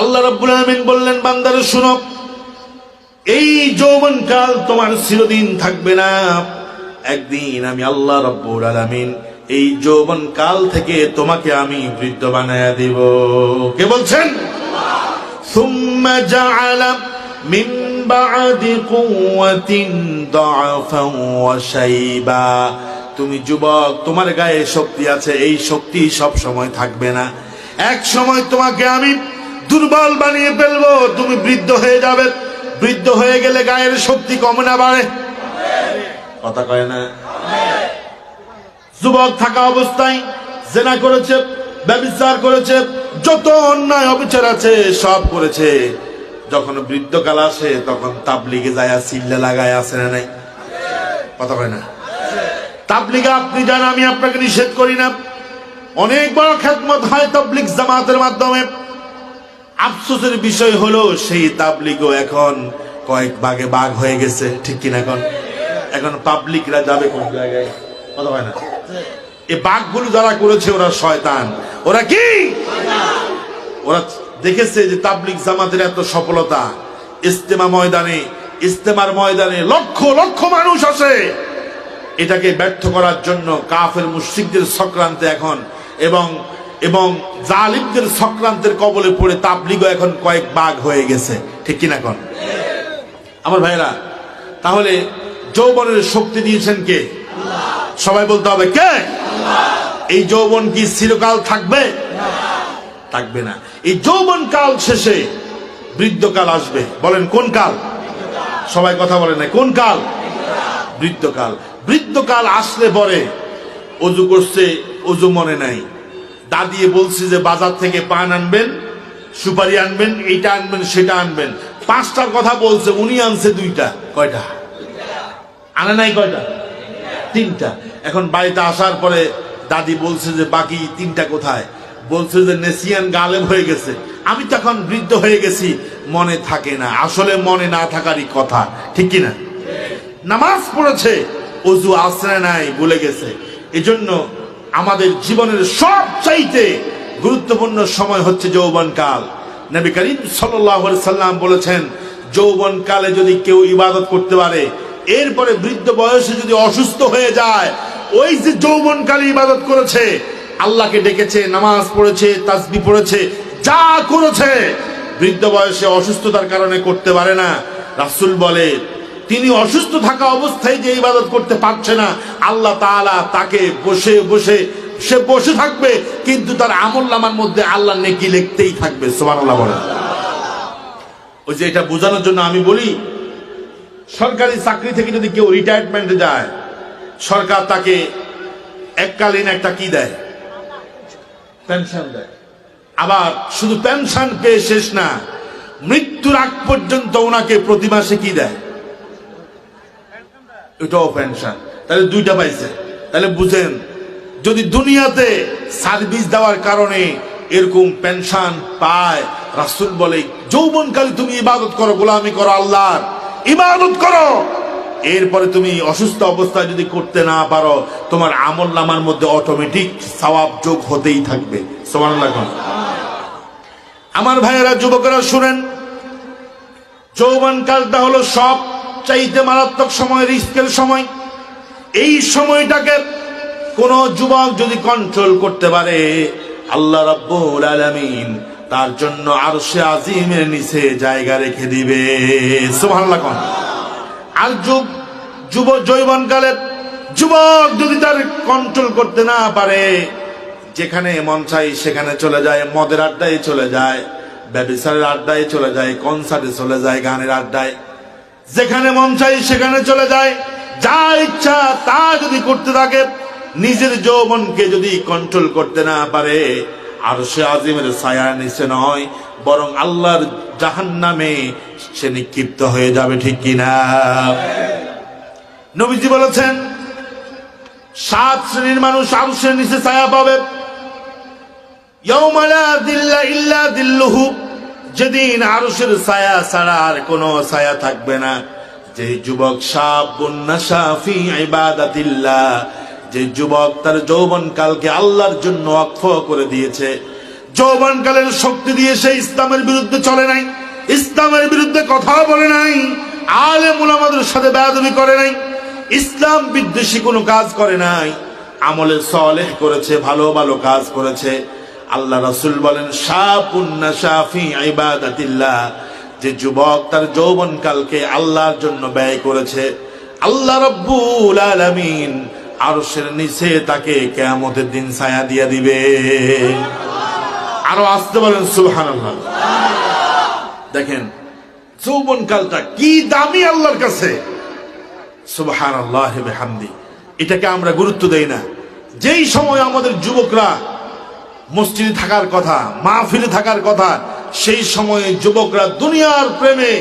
আল্লাহ রাব্বুল আলামিন বললেন, বান্দারে শুনো, এই যৌবনকাল তোমার চিরদিন থাকবে না। একদিন আমি আল্লাহ রাব্বুল আলামিন এই যৌবনকাল থেকে তোমাকে আমি বৃদ্ধ বানায়া দিব। কে বলছেন? সুম্মা জাআলা মিন বা'দি কুওয়াতিন দা'ফান ওয়া শাইবা। তুমি যুবক, তোমার গায়ে শক্তি আছে, এই শক্তি সব সময় থাকবে না। এক সময় তোমাকে আমি দুর্বল বানিয়ে ফেলবো, তুমি বৃদ্ধ হয়ে যাবে। বৃদ্ধ হয়ে গেলে গায়ের শক্তি কমে না বাড়ে? কথা কয় না? যুবক থাকা অবস্থায় জেনা করেছে, ব্যভিচার করেছে, যত অন্যায় অবিচার আছে সব করেছে। যখন বৃদ্ধকাল আসে তখন তাবলিগে যায় সিল্লা লাগায়, আসে না নাই? কথা কয় না? তাবলিগে আপনি যান, আমি আপনাকে নিষেধ করি না। অনেক বড় খেদমত হয় তাবলিগ জামাতের মাধ্যমে। আফসোসের বিষয় হলো সেই তাবলিগও এখন কয়েক ভাগে ভাগ হয়ে গেছে, ঠিক কিনা? এখন পাবলিকরা যাবে কোন জায়গায়? কথা হয় না? এই বাঘগুলো যারা করেছে ওরা শয়তান। ওরা কি? ওরা দেখেছে যে তাবলিগ জামাতের এত সফলতা, ইজতেমার ময়দানে লক্ষ লক্ষ মানুষ আসে। এটাকে ব্যর্থ করার জন্য কাফের মুশরিকদের চক্রান্তে এখন এবং জালিমদের চক্রান্তের কবলে পড়ে তাবলিগও এখন কয়েক ভাগ হয়ে গেছে, ঠিক কিনা? আমার ভাইরা, তাহলে যৌবনের শক্তি দিয়েছেন কে? সবাই বলতে হবে কে? এই যৌবন কি চিরকাল থাকবে? থাকবে না। এই যৌবন কাল শেষে বৃদ্ধকাল আসবে। বলেন কোন কাল? সবাই কথা বলেন না, কোন কাল? বৃদ্ধকাল। বৃদ্ধকাল আসলে পরে অজু করছে, অজু মনে নাই। দাদিয়ে বলছি যে বাজার থেকে পান আনবেন, সুপারি আনবেন, এইটা আনবেন, সেটা আনবেন। 5টার কথা বলছে, উনি আনছে 2টা। কয়টা আনে নাই? কয়টা? 3টা। এখন বাড়িতে আসার পরে দাদি বলছে যে বাকি 3টা কোথায়? বলছে যে নেসিয়ান গালেব হয়ে গেছে। আমি তখন বৃদ্ধ হয়ে গেছি, মনে থাকে না। আসলে মনে না থাকারই কথা, ঠিক কিনা? নামাজ পড়েছে, অজু আসরে নাই, ভুলে গেছে। এজন্য আমাদের জীবনের সবচাইতে গুরুত্বপূর্ণ সময় হচ্ছে যৌবনকাল। নবী করিম সাল্লাল্লাহু আলাইহি সাল্লাম বলেছেন, যৌবনকালে যদি কেউ ইবাদত করতে পারে, এরপরে বৃদ্ধ বয়সে যদি অসুস্থ হয়ে যায়, ওই যে যৌবনকালে ইবাদত করেছে, আল্লাহকে ডেকেছে, নামাজ পড়েছে, তাসবিহ পড়েছে, যা করেছে, বৃদ্ধ বয়সে অসুস্থতার কারণে করতে পারে না। রাসূল বলে, তিনি অসুস্থ থাকা অবস্থায় যে ইবাদত করতে পারছে না, আল্লাহ তাআলা তাকে সে বসে থাকবে, কিন্তু তার আমলনামার মধ্যে আল্লাহ নেকি লিখতেই থাকবে। সুবহানাল্লাহ বলেন। ওই যে এটা বোঝানোর জন্য আমি বলি, সরকারি চাকরি থেকে যদি কেউ রিটায়ারমেন্টে যায়, সরকার তাকে এককালীন একটা কি দেয়? পেনশন দেয়। আবার শুধু পেনশন পেয়ে শেষ না, মৃত্যুর আগ পর্যন্ত ওনাকে প্রতি মাসে কি দেয়? এটাও পেনশন। তাহলে 2টা পাইছে। তাহলে বুঝেন, যদি দুনিয়াতে সার্ভিস দেওয়ার কারণে এরকম পেনশন পায়, রাসূল বলে যৌবনকালে তুমি ইবাদত করো, গোলামি করো, আল্লাহর ইবাদত করো। এরপরে তুমি অসুস্থ অবস্থায় যদি করতে না পারো, তোমার আমলনামার মধ্যে অটোমেটিক সওয়াব যোগ হতেই থাকবে। সুবহানাল্লাহ। আমার ভাইয়েরা, যুবকেরা শুনেন, যৌবনকালটা হলো সব চাইতে মারাত্মক সময়, রিস্কের সময়। এই সময়টাকে কোন যুবক যদি কন্ট্রোল করতে পারে, আল্লাহ রাব্বুল আলামিন তার জন্য আরশে আজিমের নিচে জায়গা রেখে দিবে। সুবহানাল্লাহ। আর যৌবনকালে যুবক যদি তার কন্ট্রোল করতে না পারে, যেখানে মন চাই সেখানে চলে যায়, মদের আড্ডায় চলে যায়, ব্যভিচারের আড্ডায় চলে যায়, কনসার্টে চলে যায়, গানের আড্ডায়, যেখানে মন চাই সেখানে চলে যায়, যা ইচ্ছা তা যদি করতে থাকে, নিজের যৌবনকে যদি কন্ট্রোল করতে না পারে, আরশে আজিমের ছায়ার নিচে নয়, বরং আল্লাহর জাহান্নামে সে নিক্ষিপ্ত হয়ে যাবে, ঠিক কিনা? নবীজি বলেছেন, 7 শ্রেণীর মানুষ আরশের নিচে ছায়া পাবে। ইয়াউমা লা দিল্লা ইল্লা দিল্লুহু, যেদিন আরশের ছায়া ছাড়া আর কোনো ছায়া থাকবে না। যে যুবক শাবুন নাশা ফি ইবাদাতিল্লাহ, যে যুবক তার যৌবনকালকে আল্লাহর জন্য ওয়াকফ করে দিয়েছে, যৌবনকালের শক্তি দিয়ে সে ইসলামের বিরুদ্ধে চলে নাই, ইসলামের বিরুদ্ধে কথা বলে নাই, আলেম উলামাদের সাথে বেয়াদবি করে নাই, ইসলাম বিদ্বেষী কোনো কাজ করে নাই, আমলে সালেহ করেছে, ভালো ভালো কাজ করেছে। আল্লাহ রাসূল বলেন শাবুন নাশা ফি ইবাদাতিল্লাহ, যে যুবক তার যৌবনকালকে আল্লাহর জন্য ব্যয় করেছে, আল্লাহ রাব্বুল আলামিন আরশের নিচে তাকে কিয়ামতের দিন ছায়া দিয়ে দিবে। আরো আসতে বলেন সুবহানাল্লাহ। দেখেন যৌবনকালটা কি দামি আল্লাহর কাছে, সুবহানাল্লাহ বিহামদি। এটাকে আমরা গুরুত্ব দেই না। যেই সময় আমাদের যুবকরা মসজিদে থাকার কথা, মাহফিলে থাকার কথা, সেই সময়ে যুবকরা দুনিয়ার প্রেমে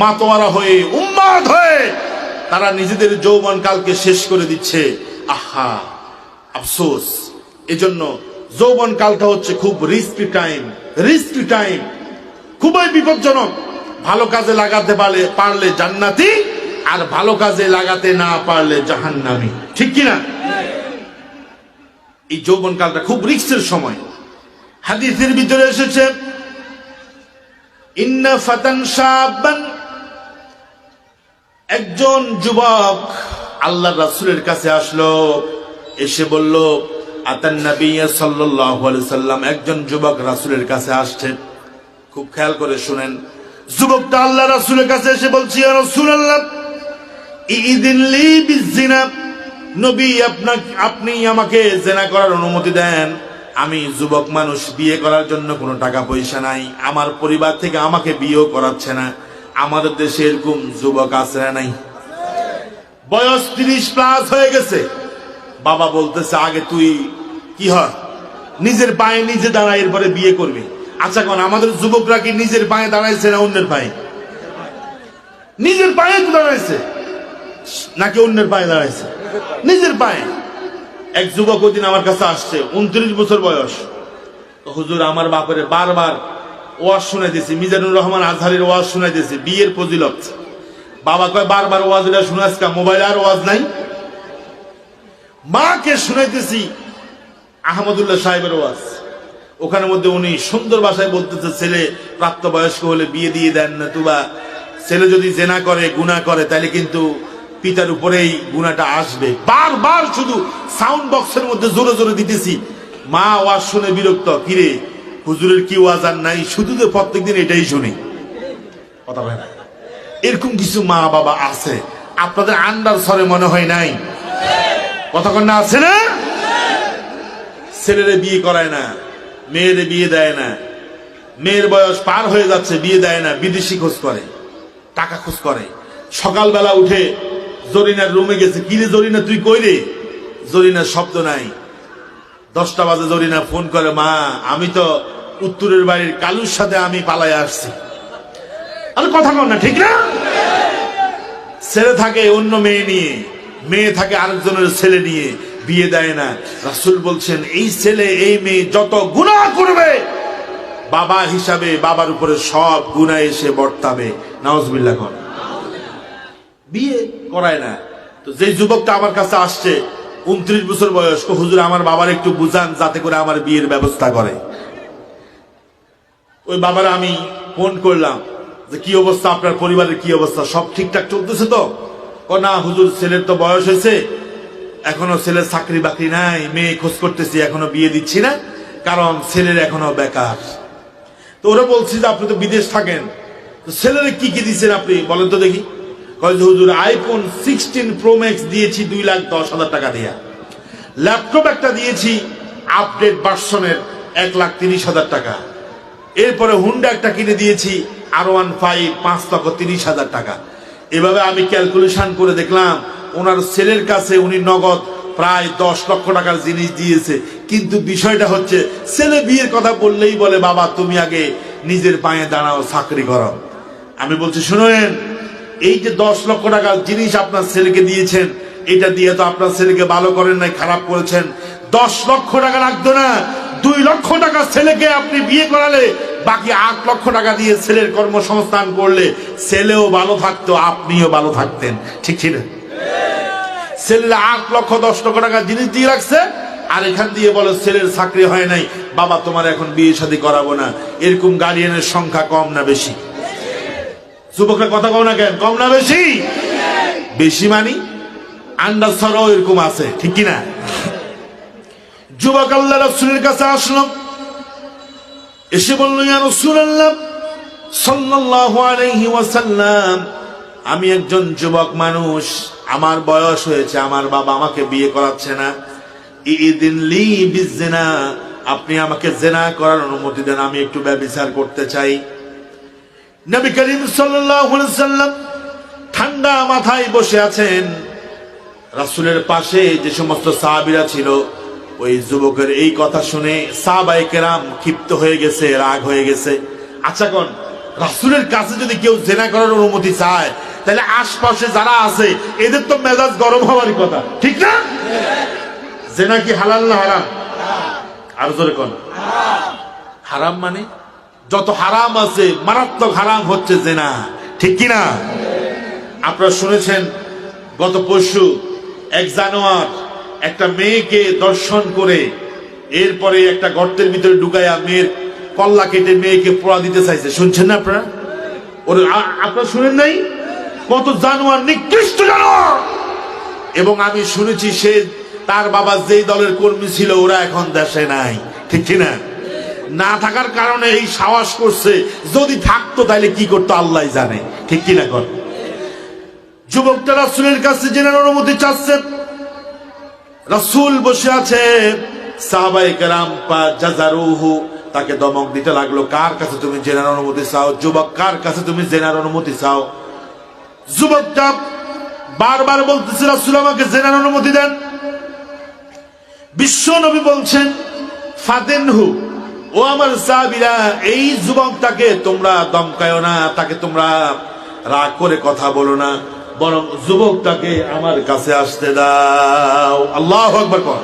মাতোয়ারা হয়ে উন্মাদ হয়ে তারা নিজেদের যৌবনকালকে শেষ করে দিচ্ছে। আহা, আফসোস। এজন্য যৌবনকালটা হচ্ছে খুব রিস্কি টাইম, খুবই বিপজ্জনক। ভালো কাজে লাগাতে পারলে জান্নাতি, আর ভালো কাজে লাগাতে না পারলে জাহান্নামী, ঠিক কিনা? এই যৌবনকালটা খুব রিস্কের সময়। হাদিসের ভিতরে এসেছে ইন্না ফাতান শাবান, একজন যুবক আল্লাহর রাসূলের কাছে আসলো, এসে বলল আতান নবী সাল্লাল্লাহু আলাইহি সাল্লাম। একজন যুবক রাসূলের কাছে আসছে, খুব খেয়াল করে শুনেন। যুবকটা আল্লাহর রাসূলের কাছে এসে বলছে ইয়া রাসূলুল্লাহ ইযিন লি বিজিনা, নবী আপনি আমাকে জিনা করার অনুমতি দেন। আমি যুবক মানুষ, বিয়ে করার জন্য কোনো টাকা পয়সা নাই, আমার পরিবার থেকে আমাকে বিয়েও করাচ্ছে না। আমাদের দেশে এরকম যুবক আছে না নাই? বয়স 30+ হয়ে গেছে, বাবা বলতেছে আগে তুই কি হয় নিজের পায়ে নিজে দাঁড়ায়, এরপরে বিয়ে করবি। আচ্ছা কোন আমাদের যুবকরা কি নিজের পায়ে দাঁড়াইছে না অন্যের পায়ে? নিজের পায়ে দাঁড়াইছে নাকি অন্যের পায়ে দাঁড়াইছে? নিজের পায়ে। এক যুবক ওই দিন আমার কাছে আসছে, 29 বছর বয়স। হুজুর আমার বাপরে বারবার ওয়াজ শুনাইতেছি, মিজানুর রহমান আজহারের ওয়াজ শুনাইতেছি বিয়ের ফজিলত। বাবা কয় বারবার ওয়াজটা শুনাইছ কা, মোবাইলে আর ওয়াজ নাই? মাকে শুনাইতেছি আহমদুল্লাহ সাহেবের ওয়াজ, ওখানের মধ্যে উনি সুন্দর ভাষায় বলতেছে ছেলে প্রাপ্তবয়স্ক হলে বিয়ে দিয়ে দেন না, তুবা ছেলে যদি জেনা করে গুনাহ করে তাহলে কিন্তু পিতার উপরেই গুনাহটা আসবে। বারবার শুধু সাউন্ড বক্সের মধ্যে জোরে জোরে দিতেছি। মা ওয়াজ শুনে বিরক্ত, কিরে হুজুরের কি ওয়াজ আর নাই, শুধু তো প্রত্যেকদিন এটাই শুনি। কথা বলে না, এরকম কিছু মা বাবা আছে আপনাদের আন্ডার সরে মনে হয় নাই? কতক্ষণ না আছে না? ছেলেরে বিয়ে করায় না, মেয়েরে বিয়ে দেয় না, মেয়ের বয়স পার হয়ে যাচ্ছে বিয়ে দেয় না, বিদেশি খোঁজ করে, টাকা খোঁজ করে। সকালবেলা উঠে জরিনার রুমে গেছে, কিরে জরিনা তুই কই রে? জরিনার শব্দ নাই। 10টা বাজে জরিনা ফোন করে, মা আমি তো উত্তরের বাড়ির কালুর সাথে আমি পালায় আসছি। আরে কথা কর না, ঠিক না? ছেলে থাকে অন্য মেয়ে নিয়ে, মেয়ে থাকে আরেকজনের ছেলে নিয়ে, বিয়ে দেয় না। রাসূল বলছেন এই ছেলে এই মেয়ে যত গুনাহ করবে বাবা হিসাবে বাবার উপরে সব গুনাহ এসে বর্তাবে। নাউজুবিল্লাহ। কোন বিয়ে করায় না। তো যে যুবকটা আমার কাছে আসছে 29 বছর বয়স, হুজুর আমার বাবার একটু বুঝান যাতে করে আমার বিয়ের ব্যবস্থা করে। ওই বাবার আমি ফোন করলাম যে কি অবস্থা, আপনার পরিবারের কি অবস্থা, সব ঠিকঠাক চলতেছে তো? না হুজুর ছেলের তো বয়স হয়েছে, এখনো ছেলের চাকরি বাকরি নাই, মেয়ে খোঁজ করতেছি, এখনো বিয়ে দিচ্ছি না কারণ ছেলের এখনো বেকার। তো ওরা বলছি যে আপনি তো বিদেশ থাকেন, তো ছেলের কি কি দিচ্ছেন আপনি বলেন তো দেখি। হুজুর আইফোন 16 প্রো ম্যাক্স দিয়েছি 2,10,000 টাকা দিয়া, ল্যাপটপ একটা দিয়েছি আপডেট ভার্সনের 1,30,000 টাকা, এরপরে হুন্ডা একটা কিনে দিয়েছি R15 5,30,000 টাকা। এভাবে আমি ক্যালকুলেশন করে দেখলাম ওনার ছেলের কাছে উনি নগদ প্রায় 10 লক্ষ টাকার জিনিস দিয়েছে। কিন্তু বিষয়টা হচ্ছে ছেলে বিয়ের কথা বললেই বলে বাবা তুমি আগে নিজের পায়ে দাঁড়াও, চাকরি করো। আমি বলছি শুনেন, এই যে 10 লক্ষ টাকার জিনিস আপনার ছেলেকে দিয়েছেন, এটা দিয়ে তো আপনার ছেলেকে ভালো করেন নাই, খারাপ করেছেন। 10 লক্ষ টাকা লাগতো না, 2 লক্ষ টাকা ছেলেকে আপনি বিয়ে করালে বাকি 8 লক্ষ টাকা দিয়ে ছেলের কর্মসংস্থান করলে ছেলেও ভালো থাকতো, আপনিও ভালো থাকতেন, ঠিক ছিল? ছেলেরা 8 লক্ষ 10 লক্ষ টাকা জিনিস দিয়ে রাখছে, আর এখান দিয়ে বলে ছেলের চাকরি হয় নাই, বাবা তোমার এখন বিয়ে শাদী করাবো না, এরকম গার্ডিয়ানের সংখ্যা কম না বেশি? যুবকরা কথা কম না কেন, কম না বেশি? বেশি মানি আন্দাজ ছাড়াও এরকম আছে, ঠিক কিনা? যুবক আল্লাহ রাসূলের কাছে আসলো, এসে বলল, ইয়া রাসূলুল্লাহ সাল্লাল্লাহু আলাইহি ওয়াসাল্লাম, আমি একজন যুবক মানুষ, আমার বয়স হয়েছে, আমার বাবা আমাকে বিয়ে করাচ্ছে না, ইদিন লি বিজিনা, আপনি আমাকে জিনা করার অনুমতি দেন, আমি একটু ব্যভিচার করতে চাই। নবী করিম সাল্লাল্লাহু আলাইহি ওয়াসাল্লাম ঠান্ডা মাথায় বসে আছেন। রাসূলের পাশে যে সমস্ত সাহাবীরা ছিল, ওই যুবকের এই কথা শুনে সাহাবায়ে কেরাম ক্ষিপ্ত হয়ে গেছে, রাগ হয়ে গেছে। আচ্ছা কোন রাসূলের কাছে যদি কেউ জিনা করার অনুমতি চায়, তাহলে আশপাশে যারা আছে এদের তো মেজাজ গরম হওয়ারই কথা, ঠিক না? জিনা কি হালাল না হারাম? আর জোরে কোন হারাম। মানে যত হারাম আছে মারাত্মক হারাম হচ্ছে জিনা, ঠিক কি না? আপনারা শুনেছেন গত পরশু এক জানোয়ার একটা মেয়েকে দর্শন করে এরপরে একটা গর্তের ভিতরে ঢুকাইয়া মেয়ের কল্লা কেটে মেয়েকে পোড়া দিতে চাইছে। শুনছেন না আপনারা? আপনারা শুনেন নাই? কত জানোয়ার, নিকৃষ্ট জানোয়ার। এবং আমি শুনেছি সে তার বাবা যেই দলের কর্মী ছিল ওরা এখন দেশে নাই, ঠিক কিনা? না থাকার কারণে এই সাহস করছে, যদি থাকতো তাহলে কি করতো আল্লাহ জানে, ঠিক কিনা? কর যুবকটা রাসূলের কাছে জেনার অনুমতি চাচ্ছে। রাসূল বসে আছে, সাহাবায়ে কেরাম জাযারুহু, তাকে দমক দিতে লাগলো। কার কাছে তুমি জেনার অনুমতি চাও? যুবক, কার কাছে তুমি জেনার অনুমতি চাও? যুবকটা বারবার বলতেছে, রাসূল আমাকে জেনার অনুমতি দেন। বিশ্ব নবী বলছেন, ফাদিনহু, ও আমার সাহাবীরা, এই যুবকটাকে তোমরা দমকায়ো না, তাকে তোমরা রাগ করে কথা বলো না, বরং যুবকটাকে আমার কাছে আসতে দাও। আল্লাহু আকবার কর,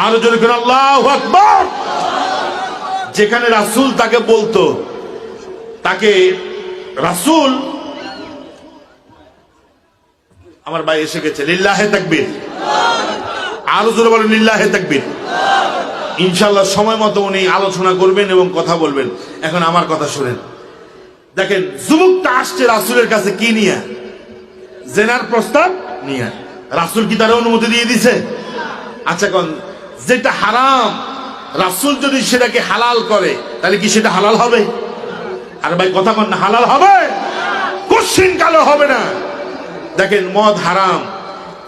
আর জোরে করে আল্লাহু আকবার। যেখানে রাসূল তাকে বলতো, তাকে রাসূল, আমার ভাই এসে গেছে, লিল্লাহে তাকবীর, আরো জোরে বলেন লিল্লাহে তাকবীর। ইনশাআল্লাহ সময় মতো উনি আলোচনা করবেন এবং কথা বলবেন। এখন আমার কথা শুনেন। দেখেন যুবকটা আসছে রাসূলের কাছে কি নিয়ে? জেনার প্রস্তাব নিয়ে। রাসূল কি তার অনুমতি দিয়ে দিছে? আচ্ছা কোন যেটা হারাম রাসূল যদি সেটাকে হালাল করে, তাহলে কি সেটা হালাল হবে? আর ভাই কথা কোন, হালাল হবে? কোশ্চিন কালো হবে না। দেখেন মদ হারাম,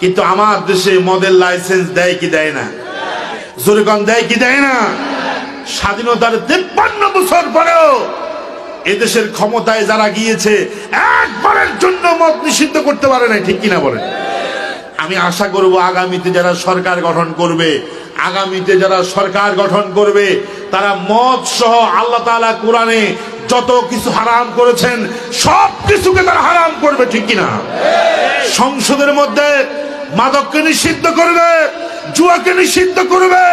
কিন্তু আমার দেশে মদের লাইসেন্স দেয় কি দেয় না? জোরে কোন দেয় কি দেয় না? স্বাধীনতার 53 বছর পরেও এদেশের ক্ষমতায় যারা গিয়েছে একবারের জন্য মদ নিষিদ্ধ করতে পারে না, ঠিক কিনা বলেন? আমি আশা করব আগামীতে যারা সরকার গঠন করবে, তারা মদ সহ আল্লাহ তাআলা কোরআনে যত কিছু হারাম করেছেন সব কিছুকে তারা হারাম করবে, ঠিক কিনা? সংসদের মধ্যে মাদককে নিষিদ্ধ করবে, জুয়াকে নিষিদ্ধ করবে।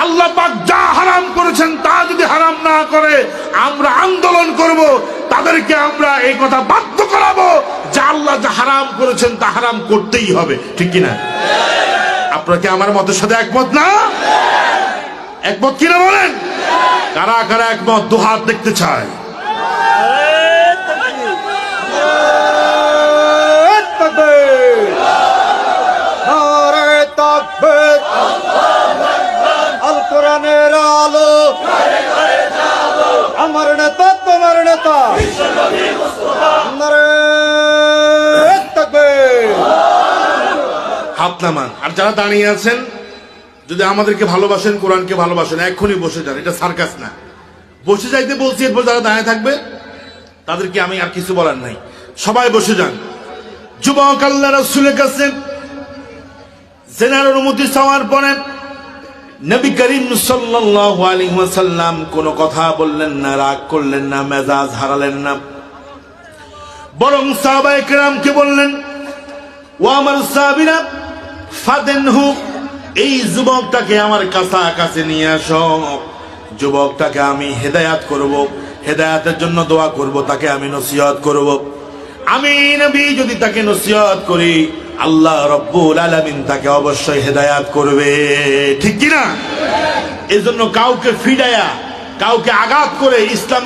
আল্লাহ পাক যা হারাম করেছেন তা যদি হারাম না করে, আমরা আন্দোলন করব, তাদেরকে আমরা এই কথা বাধ্য করাবো যে আল্লাহ যা হারাম করেছেন তা হারাম করতেই হবে, ঠিক কিনা? আপনারা কি আমার মতের সাথে একমত না? একমত কিনা বলেন? কারা কারা একমত? দুহাত দেখতে চায়। আল কোরআনের আলো, আমার নেতা তোমার নেতা, হাত নামান। আর যারা দাঁড়িয়ে আছেন, যদি আমাদেরকে ভালোবাসেন, কোরআনকে ভালোবাসেন, এক্ষুনি বসে যান। এটা সার্কাস না, বসে যাইতে বলছি। এরপর যারা দাঁড়িয়ে থাকবে তাদেরকে আমি আর কিছু বলার নাই, সবাই বসে যান। যুবক আল্লাহ রাসূলের কাছে জেনার অনুমতি চাওয়ার পরে নবী করিম সাল্লাল্লাহু আলাইহি ওয়াসাল্লাম কোনো কথা বললেন না, রাগ করলেন না, মেজাজ হারালেন না, বরং সাহাবায়ে কেরামকে বললেন, ও আমার সাহাবীরা, ফাদিনহু, এই যুবকটাকে আমার কাছে নিয়ে আসো। যুবকটাকে আমি হেদায়াত করব, হেদায়াতের জন্য দোয়া করব, তাকে আমি নসিহত করব। আমি নবী যদি তাকে নসিহত করি, আল্লাহ রব্বুল আলামিন তাকে অবশ্যই হেদায়াত করবে, ঠিক কিনা? এজন্য কাউকে ফিডায়া কাউকে আঘাত করে ইসলাম